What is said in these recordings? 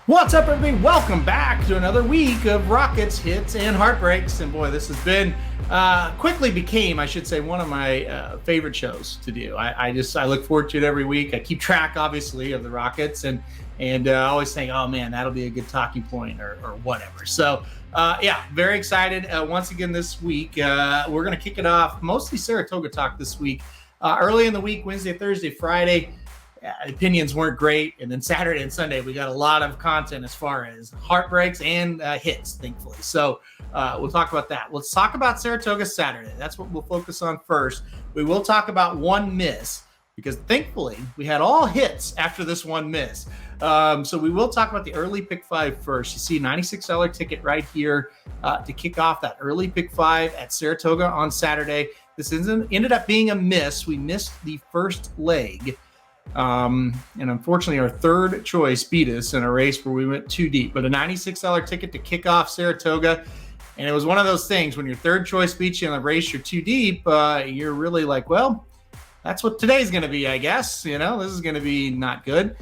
What's up, everybody? Welcome back to another week of Rockets, Hits, and Heartbreaks. And boy, this has been, quickly became, I should say, one of my favorite shows to do. I look forward to it every week. I keep track, obviously, of the Rockets and always think, oh man, that'll be a good talking point or whatever. So yeah, very excited. Once again this week, we're going to kick it off, mostly Saratoga talk this week. Early in the week, Wednesday, Thursday, Friday, opinions weren't great. And then Saturday and Sunday, we got a lot of content as far as heartbreaks and hits, thankfully. So we'll talk about that. Let's talk about Saratoga Saturday. That's what we'll focus on first. We will talk about one miss because thankfully we had all hits after this one miss. So we will talk about the early pick five first. You see a $96 ticket right here to kick off that early pick five at Saratoga on Saturday. This ended up being a miss. We missed the first leg. And unfortunately, our third choice beat us in a race where we went too deep. But a $96 ticket to kick off Saratoga. And it was one of those things when your third choice beats you in a race, you're too deep. You're really like, well, that's what today's going to be, I guess. You know, this is going to be not good.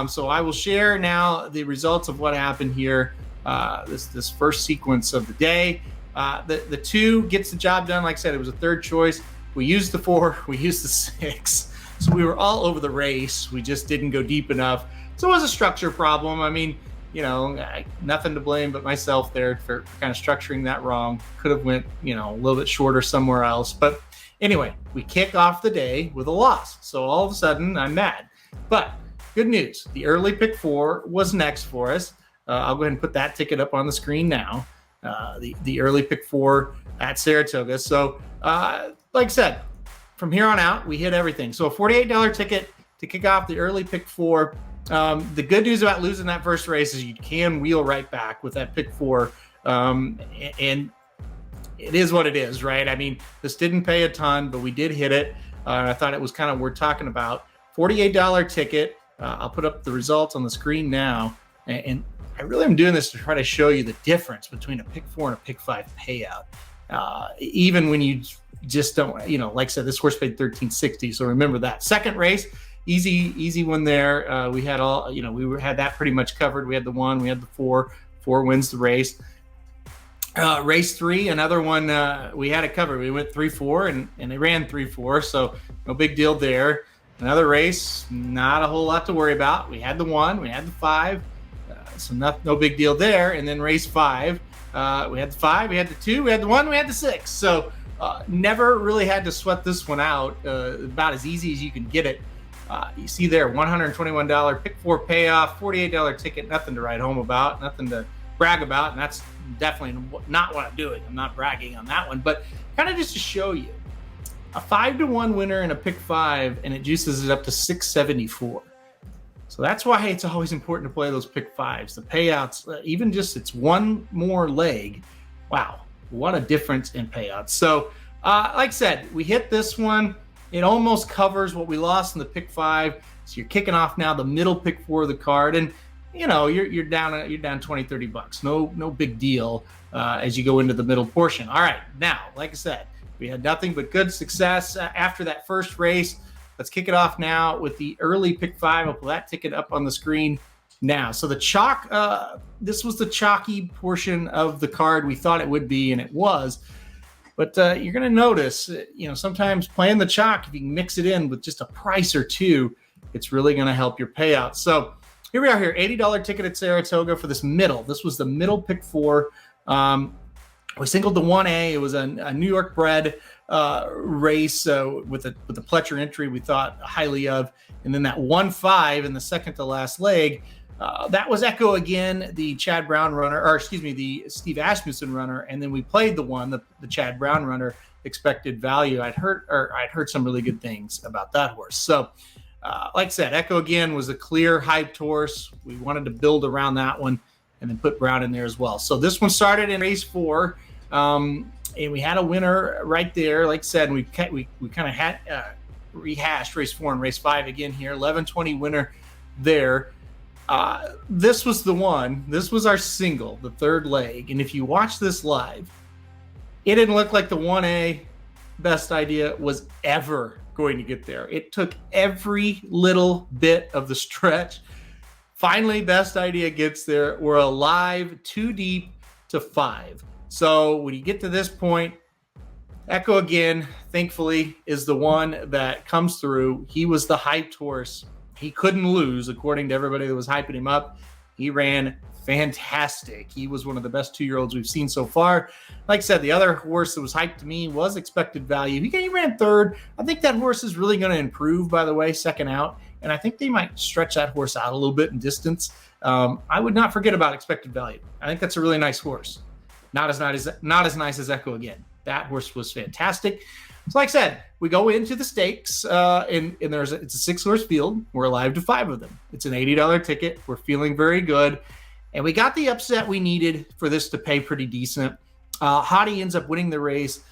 So I will share now the results of what happened here. This first sequence of the day. The 2 gets the job done. Like I said, it was a third choice. We used the 4. We used the 6. So we were all over the race. We just didn't go deep enough. So it was a structure problem. I mean, you know, nothing to blame but myself there for kind of structuring that wrong. Could have went, you know, a little bit shorter somewhere else. But anyway, we kick off the day with a loss. So all of a sudden, I'm mad. But good news. The early pick 4 was next for us. I'll go ahead and put that ticket up on the screen now. The early pick 4 at Saratoga. So like I said, from here on out, we hit everything. So a $48 ticket to kick off the early pick 4. The good news about losing that first race is you can wheel right back with that pick 4. And it is what it is, right? I mean, this didn't pay a ton, but we did hit it. I thought it was kind of worth talking about. $48 ticket. I'll put up the results on the screen now. And I really am doing this to try to show you the difference between a pick 4 and a pick 5 payout. Even when you just don't, you know, like I said, this horse paid $13.60. So remember that. Second race, easy one there. We had all, you know, had that pretty much covered. We had the 1, we had the 4. 4 wins the race. Race 3, another one, we had it covered. We went 3-4 and they ran 3-4. So no big deal there. Another race, not a whole lot to worry about. We had the 1, we had the 5. So no big deal there. And then race 5, we had the 5, we had the 2, we had the 1, we had the 6. So never really had to sweat this one out. About as easy as you can get it. You see there, $121 pick 4 payoff, $48 ticket, nothing to write home about, nothing to brag about. And that's definitely not what I'm doing. I'm not bragging on that one, but kind of just to show you a 5-1 winner in a pick 5, and it juices it up to 674. So that's why it's always important to play those pick 5s. The payouts, even just it's one more leg. Wow. What a difference in payouts. So, like I said, we hit this one. It almost covers what we lost in the pick 5. So you're kicking off now the middle pick 4 of the card, and you know you're down $20-$30. No big deal as you go into the middle portion. All right, now, like I said, we had nothing but good success after that first race. Let's kick it off now with the early pick 5. I'll pull that ticket up on the screen now. So the chalk, this was the chalky portion of the card we thought it would be, and it was. But you're going to notice, you know, sometimes playing the chalk, if you can mix it in with just a price or two, it's really going to help your payout. So here we are here, $80 ticket at Saratoga for this middle. This was the middle pick 4. We singled the 1A. It was a New York bred race with the Pletcher entry we thought highly of. And then that 1-5 in the second to last leg, that was Echo again, the Chad Brown runner, or excuse me, the Steve Asmussen runner. And then we played the one, the Chad Brown runner, expected value. I'd heard some really good things about that horse. So like I said, Echo again was a clear hyped horse. We wanted to build around that one and then put Brown in there as well. So this one started in race 4. And we had a winner right there. Like I said, we kind of had rehashed race 4 and race 5 again here. 11-20 winner there. This was the one. This was our single, the third leg. And if you watch this live, it didn't look like the 1A best idea was ever going to get there. It took every little bit of the stretch Finally, best idea gets there. We're alive, 2 deep to 5. So when you get to this point, Echo again, thankfully, is the one that comes through. He was the hyped horse. He couldn't lose, according to everybody that was hyping him up. He ran fantastic. He was one of the best 2-year-olds we've seen so far. Like I said, the other horse that was hyped to me was Expected Value. He ran 3rd. I think that horse is really going to improve, by the way, second out. And I think they might stretch that horse out a little bit in distance. I would not forget about Expected Value. I think that's a really nice horse. Not as nice as Echo again. That horse was fantastic. So like I said, we go into the stakes, and it's a 6-horse field. We're alive to 5 of them. It's an $80 ticket. We're feeling very good. And we got the upset we needed for this to pay pretty decent. Hottie ends up winning the race.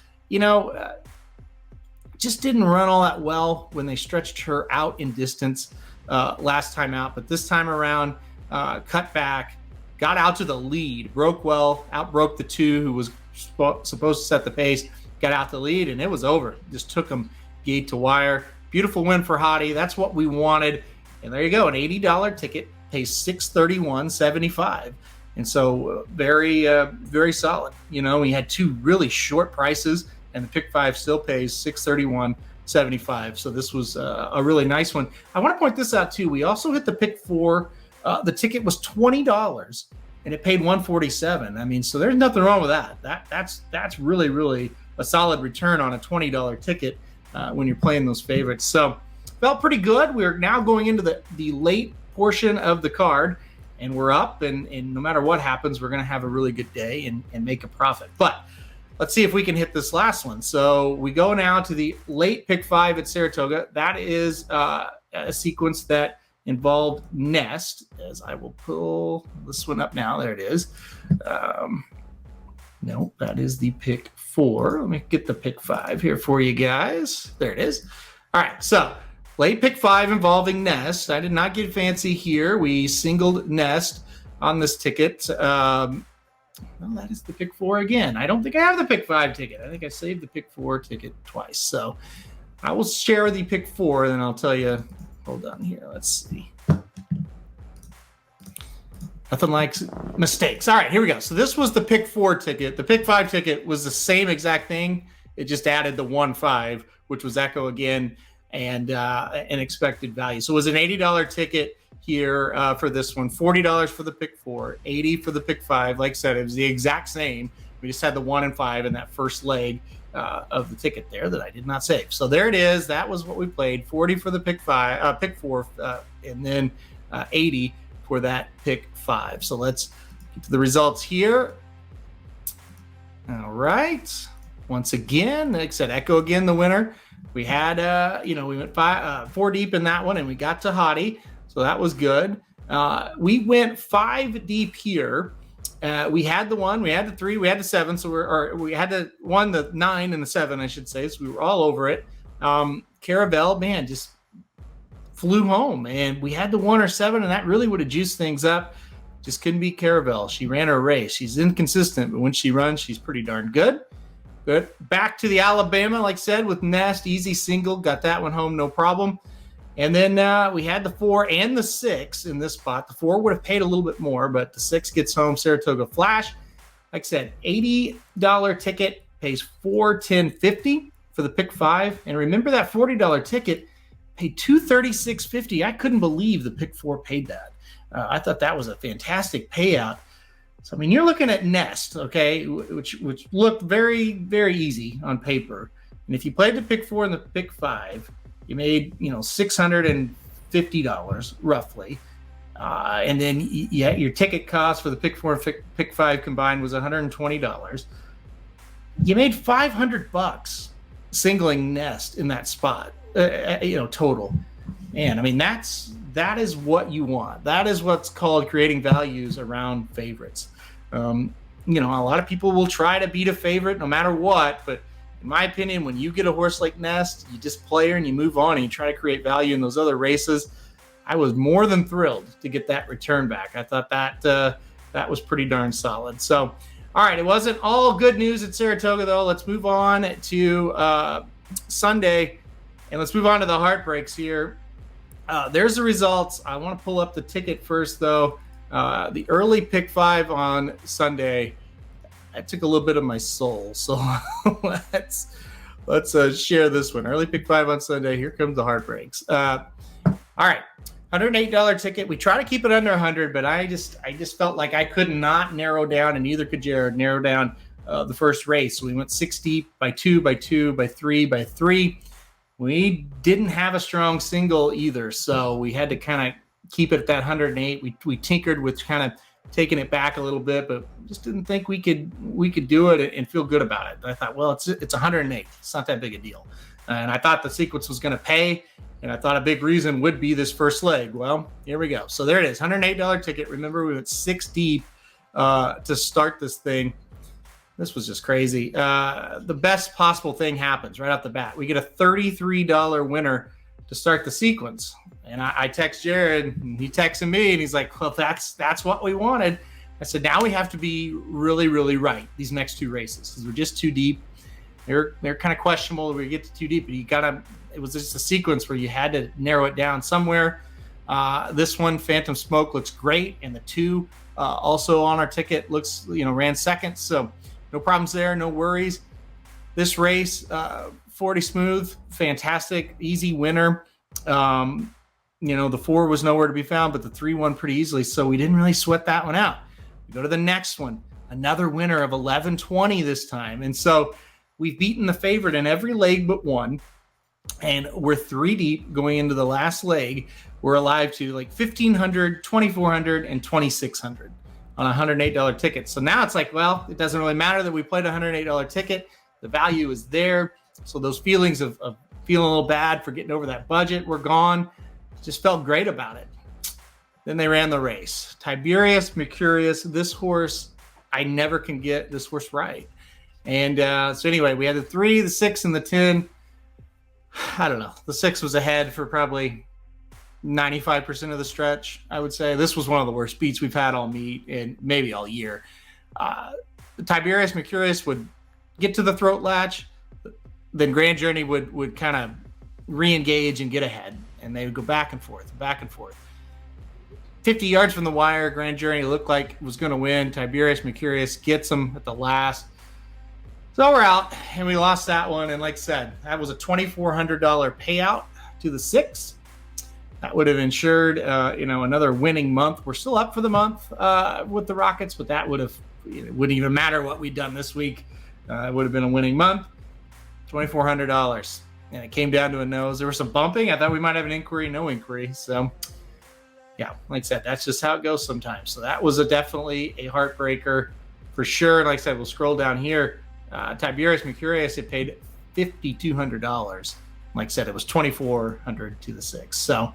Just didn't run all that well when they stretched her out in distance last time out. But this time around, cut back, got out to the lead, broke well, outbroke the 2 who was supposed to set the pace, got out the lead, and it was over. Just took them gate to wire. Beautiful win for Hottie. That's what we wanted. And there you go, an $80 ticket pays $631.75. And so very, very solid. We had 2 really short prices, and the pick 5 still pays $631.75. So this was a really nice one. I want to point this out too. We also hit the pick 4. The ticket was $20 and it paid $147. I mean, so there's nothing wrong with that. That's really, really a solid return on a $20 ticket when you're playing those favorites. So felt pretty good. We're now going into the late portion of the card, and we're up, and no matter what happens, we're going to have a really good day and make a profit. But let's see if we can hit this last one. So we go now to the late pick 5 at Saratoga. That is a sequence that involved Nest, as I will pull this one up now. There it is. No, that is the pick 4. Let me get the pick 5 here for you guys. There it is. All right, so late pick 5 involving Nest. I did not get fancy here. We singled Nest on this ticket. Well, that is the pick 4 again. I don't think I have the pick 5 ticket. I think I saved the pick 4 ticket twice. So I will share the pick 4, and then I'll tell you. Hold on here. Let's see. Nothing like mistakes. All right, here we go. So this was the pick 4 ticket. The pick 5 ticket was the same exact thing. It just added the 1-5, which was Echo again, and an Expected Value. So it was an $80 ticket here for this one. $40 for the pick 4, $80 for the pick 5. Like I said, it was the exact same. We just had the 1 and 5 in that first leg of the ticket there that I did not save. So there it is. That was what we played. 40 for the pick 4, and then 80 for that pick 5. So let's get to the results here. All right. Once again, like I said, Echo again the winner. We had we went 4 deep in that one, and we got to Hottie, so that was good. We went 5 deep here. We had the 1, we had the 3, we had the 7. So we had the 1, the 9, and the 7, I should say. So we were all over it. Caravel, man, just flew home, and we had the 1 or 7, and that really would have juiced things up. Just couldn't beat Caravel. She ran her race. She's inconsistent, but when she runs, she's pretty darn good. Good. Back to the Alabama, like I said, with Nest, easy single, got that one home, no problem. And then we had the 4 and the 6 in this spot. The 4 would have paid a little bit more, but the 6 gets home. Saratoga Flash, like I said, $80 ticket pays $410.50 for the pick 5. And remember that $40 ticket paid $236.50. I couldn't believe the pick 4 paid that. I thought that was a fantastic payout. So, I mean, you're looking at Nest, okay, which looked very, very easy on paper. And if you played the pick 4 and the pick 5, you made, $650 roughly. And then your ticket cost for the pick 4 and pick 5 combined was $120. You made $500 singling Nest in that spot, total. Man, I mean, that is what you want. That is what's called creating values around favorites. A lot of people will try to beat a favorite no matter what, but in my opinion, when you get a horse like Nest, you just play her and you move on and you try to create value in those other races. I was more than thrilled to get that return back. I thought that was pretty darn solid. So, all right, it wasn't all good news at Saratoga, though. Let's move on to Sunday, and let's move on to the Heartbreaks here. There's the results. I want to pull up the ticket first, though. The early pick 5 on Sunday, I took a little bit of my soul. So let's share this one. Early pick 5 on Sunday. Here comes the Heartbreaks. All right, $108 ticket. We try to keep it under 100, but I just felt like I could not narrow down, and neither could Jared narrow down the first race. So we went 6 deep by 2 by 2 by 3 by 3. We didn't have a strong single either, so we had to kind of keep it at that 108. We tinkered with kind of taking it back a little bit, but just didn't think we could do it and feel good about it. I thought, well, it's 108. It's not that big a deal. And I thought the sequence was going to pay, and I thought a big reason would be this first leg. Well, here we go. So there it is, $108 ticket. Remember, we went 6 deep to start this thing. This was just crazy. The best possible thing happens right off the bat. We get a $33 winner to start the sequence. And I text Jared, and he texted me, and he's like, well, that's what we wanted. I said, now we have to be really, really right these next 2 races because we're just too deep. They're kind of questionable if we get to too deep, but it was just a sequence where you had to narrow it down somewhere. This one, Phantom Smoke, looks great, and the 2 also on our ticket ran second. So no problems there, no worries. This race, 40 smooth, fantastic, easy winner. The 4 was nowhere to be found, but the 3 won pretty easily, so we didn't really sweat that one out. We go to the next one, another winner of 11.20 this time. And so we've beaten the favorite in every leg but one, and we're 3 deep going into the last leg. We're alive to like $1,500, $2,400, and $2,600 on a $108 ticket. So now it's like, well, it doesn't really matter that we played a $108 ticket. The value is there. So those feelings of feeling a little bad for getting over that budget were gone. Just felt great about it. Then they ran the race. Tiberius Mercurius, this horse, I never can get this horse right. And so anyway, we had the 3, the 6, and the 10. I don't know. The 6 was ahead for probably 95% of the stretch, I would say. This was one of the worst beats we've had all meet and maybe all year. The Tiberius Mercurius would get to the throat latch, then Grand Journey would kind of re-engage and get ahead, and they would go back and forth. 50 yards from the wire, Grand Journey looked like it was going to win. Tiberius Mercurius gets him at the last. So we're out, and we lost that one. And like I said, that was a $2,400 payout to the 6. That would have ensured, another winning month. We're still up for the month with the Rockets, but that wouldn't even matter what we'd done this week. It would have been a winning month. $2,400, and it came down to a nose. There was some bumping. I thought we might have an inquiry, no inquiry. So, yeah, like I said, that's just how it goes sometimes. So that was definitely a heartbreaker for sure. And like I said, we'll scroll down here. Tiberius Mercurius, it paid $5,200. Like I said, it was $2,400 to the 6. So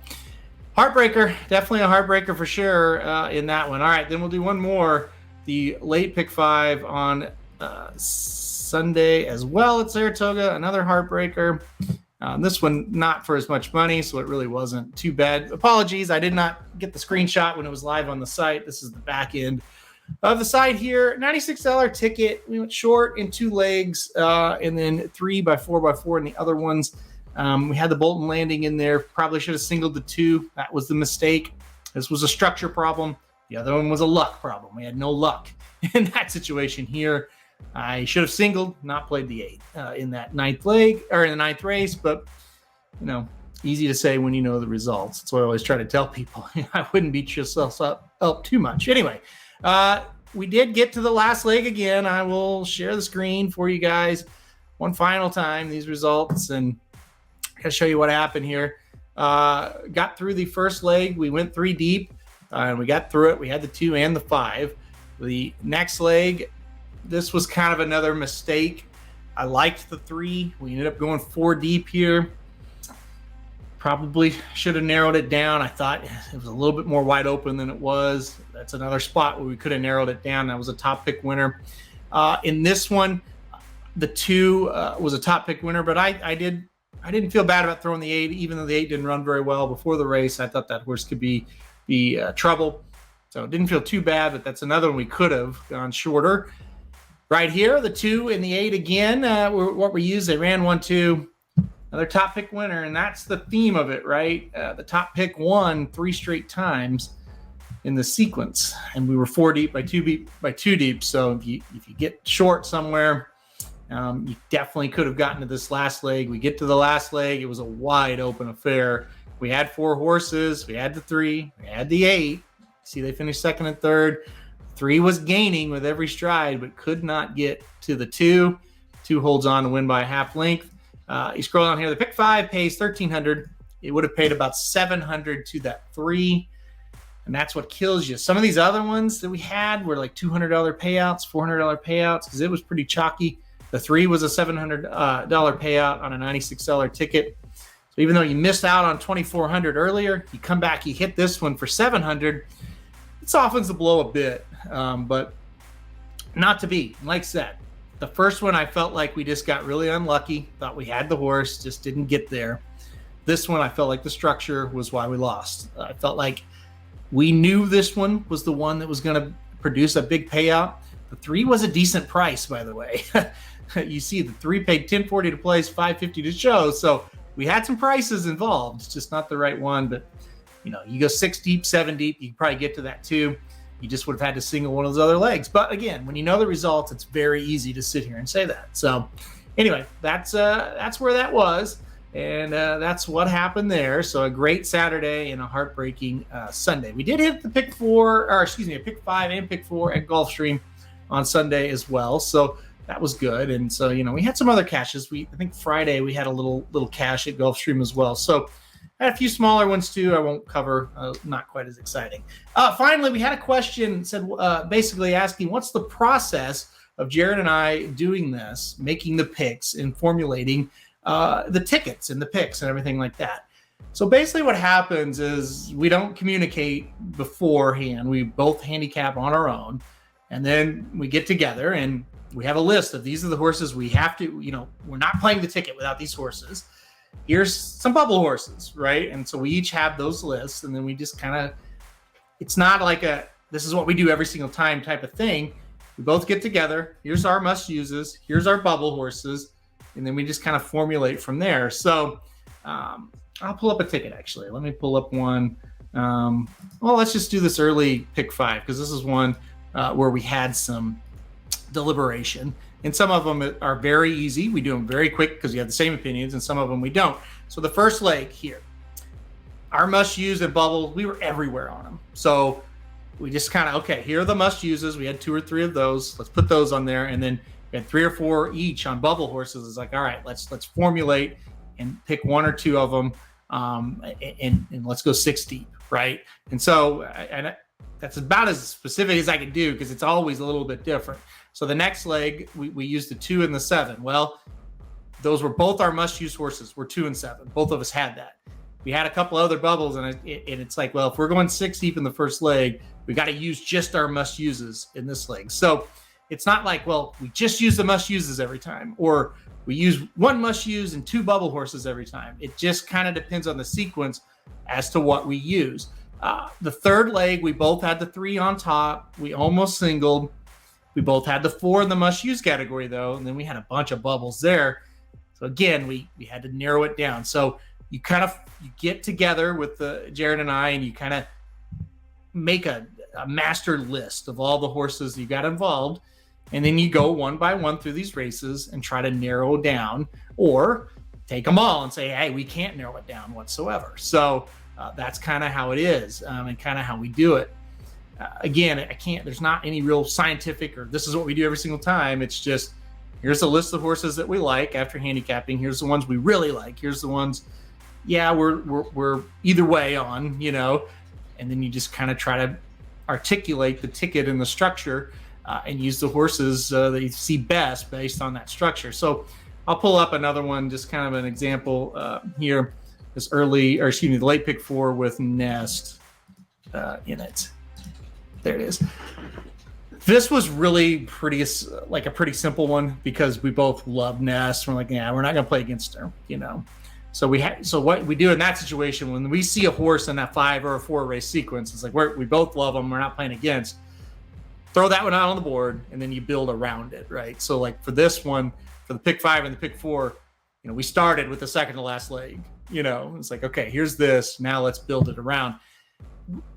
heartbreaker, definitely a heartbreaker for sure in that one. All right, then we'll do one more. The late pick 5 on Sunday as well at Saratoga, another heartbreaker. This one not for as much money, so it really wasn't too bad. Apologies, I did not get the screenshot when it was live on the site. This is the back end of the site here. $96 ticket. We went short in 2 legs, and then 3 by 4 by 4 in the other ones. We had the Bolton landing in there. Probably should have singled the 2. That was the mistake. This was a structure problem. The other one was a luck problem. We had no luck in that situation here. I should have singled, not played the 8 in that 9th leg or in the 9th race, but easy to say when you know the results. That's what I always try to tell people. I wouldn't beat yourself up too much. Anyway, we did get to the last leg again. I will share the screen for you guys one final time, these results, and I'll show you what happened here. Got through the first leg. We went 3 deep, and we got through it. We had the 2 and the 5. The next leg, this was kind of another mistake. I liked the 3. We ended up going 4 deep here. Probably should have narrowed it down. I thought it was a little bit more wide open than it was. That's another spot where we could have narrowed it down. That was a top pick winner. In this one, the 2 was a top pick winner, but I didn't feel bad about throwing the 8, even though the 8 didn't run very well before the race. I thought that horse could be trouble. So it didn't feel too bad, but that's another one we could have gone shorter. Right here, the 2 and the 8 again, what we used. They ran 1-2. another top pick winner, and that's the theme of it, right? The top pick won 3 straight times in the sequence, and we were 4 deep by 2 deep. So if you get short somewhere, you definitely could have gotten to this last leg. We get to the last leg, it was a wide open affair. We had 4 horses, we had the 3, we had the 8. See, they finished second and third. 3 was gaining with every stride, but could not get to the 2. 2 holds on to win by a half length. You scroll down here, the pick 5 pays $1,300. It would have paid about $700 to that 3. And that's what kills you. Some of these other ones that we had were like $200 payouts, $400 payouts, because it was pretty chalky. The 3 was a $700 payout on a $96 ticket. So even though you missed out on $2,400 earlier, you come back, you hit this one for $700. It softens the blow a bit, but not to be. Like I said, the first one I felt like we just got really unlucky. Thought we had the horse, just didn't get there. This one I felt like the structure was why we lost. I felt like we knew this one was the one that was going to produce a big payout. The 3 was a decent price, by the way. You see, the 3 paid $10.40 to place, $5.50 to show. So we had some prices involved. It's just not the right one. But you go 6 deep, 7 deep, you can probably get to that 2. You just would have had to single one of those other legs. But again, when you know the results, it's very easy to sit here and say that. So anyway, that's where that was. And that's what happened there. So a great Saturday and a heartbreaking Sunday. We did hit the pick 5 and pick 4 at Gulfstream on Sunday as well. So that was good. And so, we had some other cashes. I think Friday we had a little cash at Gulfstream as well. So I had a few smaller ones too. I won't cover, not quite as exciting. Finally, we had a question basically asking, what's the process of Jared and I doing this, making the picks and formulating the tickets and the picks and everything like that. So basically what happens is we don't communicate beforehand. We both handicap on our own, and then we get together and we have a list of these are the horses we have to, we're not playing the ticket without these horses. Here's some bubble horses, right? And so we each have those lists, and then we just it's not like this is what we do every single time type of thing. We both get together. Here's our must uses. Here's our bubble horses. And then we just kind of formulate from there. So I'll pull up a ticket, actually. Let me pull up one. Let's just do this early pick 5, because this is one where we had some deliberation. And some of them are very easy. We do them very quick because you have the same opinions, and some of them we don't. So the first leg here, our must use and bubble, we were everywhere on them. So we just here are the must uses. We had 2 or 3 of those. Let's put those on there. And then we had 3 or 4 each on bubble horses. It's like, all right, let's formulate and pick 1 or 2 of them, and let's go 6 deep, right? And so, that's about as specific as I can do because it's always a little bit different. So the next leg, we used the 2 and the 7. Well, those were both our must-use horses. We're 2 and 7. Both of us had that. We had a couple other bubbles, and it's like, well, if we're going 6 deep in the first leg, we got to use just our must-uses in this leg. So it's not like, well, we just use the must-uses every time, or we use 1 must-use and 2 bubble horses every time. It just kind of depends on the sequence as to what we use. The third leg, we both had the 3 on top. We almost singled. We both had the 4 in the must-use category, though, and then we had a bunch of bubbles there. So again, we had to narrow it down. So you get together with Jared and I, and you kind of make a master list of all the horses you got involved, and then you go one by one through these races and try to narrow down, or take them all and say, hey, we can't narrow it down whatsoever. So that's kind of how it is, and kind of how we do it. Again, there's not any real scientific, or this is what we do every single time. It's just, here's a list of horses that we like after handicapping. Here's the ones we really like. Here's the ones, we're either way on, and then you just kind of try to articulate the ticket and the structure, and use the horses that you see best based on that structure. So I'll pull up another one, just kind of an example here. This the late pick 4 with Nest in it. There it is. This was really a pretty simple one because we both love Nest. We're like, we're not going to play against her, So what we do in that situation, when we see a horse in that 5 or a 4 race sequence, it's like we both love them. We're not playing against. Throw that one out on the board, and then you build around it, right? So like for this one, for the pick 5 and the pick 4, we started with the second to last leg. It's like, okay, here's this. Now let's build it around.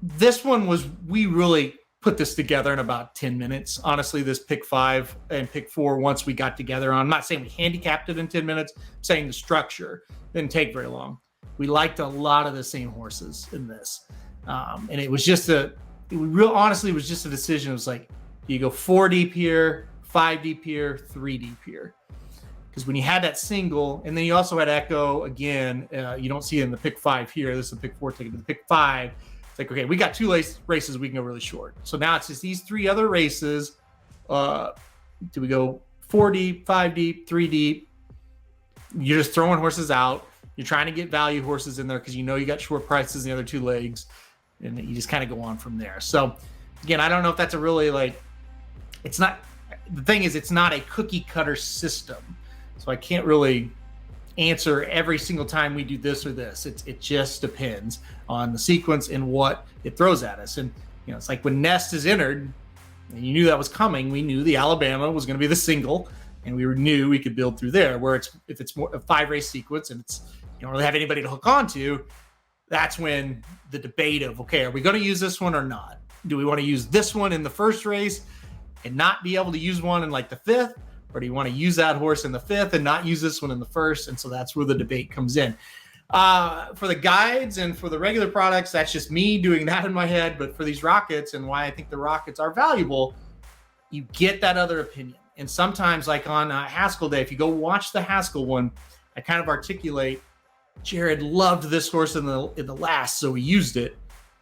This one we really put this together in about 10 minutes. Honestly, this pick 5 and pick 4, once we got together on, I'm not saying we handicapped it in 10 minutes, I'm saying the structure didn't take very long. We liked a lot of the same horses in this. And it was just honestly, it was just a decision. It was like, do you go 4 deep here, 5 deep here, 3 deep here? Because when you had that single, and then you also had Echo again, you don't see it in the pick 5 here. This is a pick 4 ticket, but the pick 5, it's like, okay, we got 2 races we can go really short. So now it's just these 3 other races. Do we go 4 deep, 5 deep, 3 deep? You're just throwing horses out. You're trying to get value horses in there because you got short prices in the other 2 legs, and you just kind of go on from there. So again, I don't know if that's a really it's not, the thing is, it's not a cookie cutter system. So I can't really answer every single time we do this or this. It just depends on the sequence and what it throws at us. And it's like when Nest is entered, and you knew that was coming. We knew the Alabama was going to be the single, and we knew we could build through there. Where if it's more a 5-race sequence and you don't really have anybody to hook onto, that's when the debate of, okay, are we going to use this one or not? Do we want to use this one in the first race and not be able to use one in like the 5th? Or do you want to use that horse in the 5th and not use this one in the 1st? And so that's where the debate comes in. For the guides and for the regular products, that's just me doing that in my head. But for these Rockets, and why I think the Rockets are valuable, you get that other opinion. And sometimes, like on Haskell Day, if you go watch the Haskell one, I kind of articulate, Jared loved this horse in the last, so we used it.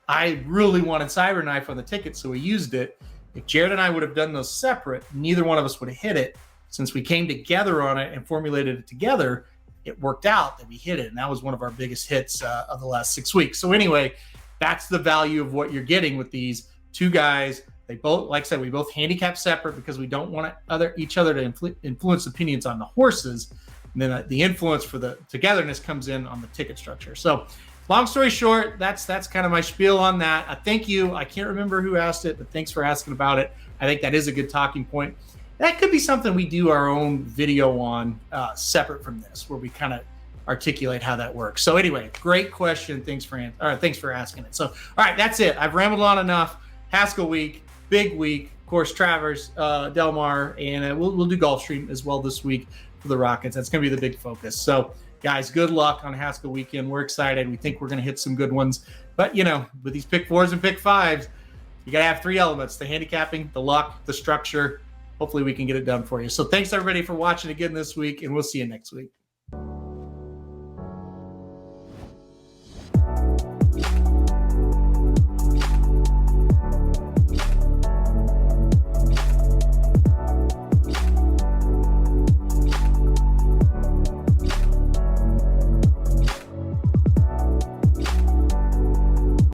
I really wanted Cyberknife on the ticket, so we used it. If Jared and I would have done those separate, neither one of us would have hit it. Since we came together on it and formulated it together, it worked out that we hit it. And that was one of our biggest hits of the last 6 weeks. So anyway, that's the value of what you're getting with these 2 guys. They both, like I said, we both handicap separate because we don't want each other to influence opinions on the horses. And then the influence for the togetherness comes in on the ticket structure. So long story short, that's kind of my spiel on that. Thank you. I can't remember who asked it, but thanks for asking about it. I think that is a good talking point. That could be something we do our own video on separate from this, where we kind of articulate how that works. So anyway, great question. Thanks for asking it. So, all right, that's it. I've rambled on enough. Haskell week, big week. Of course, Travers, Del Mar, and we'll do Gulfstream as well this week for the Rockets. That's going to be the big focus. So, guys, good luck on Haskell weekend. We're excited. We think we're going to hit some good ones. But, with these pick 4s and pick 5s, you got to have 3 elements: the handicapping, the luck, the structure. Hopefully we can get it done for you. So thanks everybody for watching again this week, and we'll see you next week.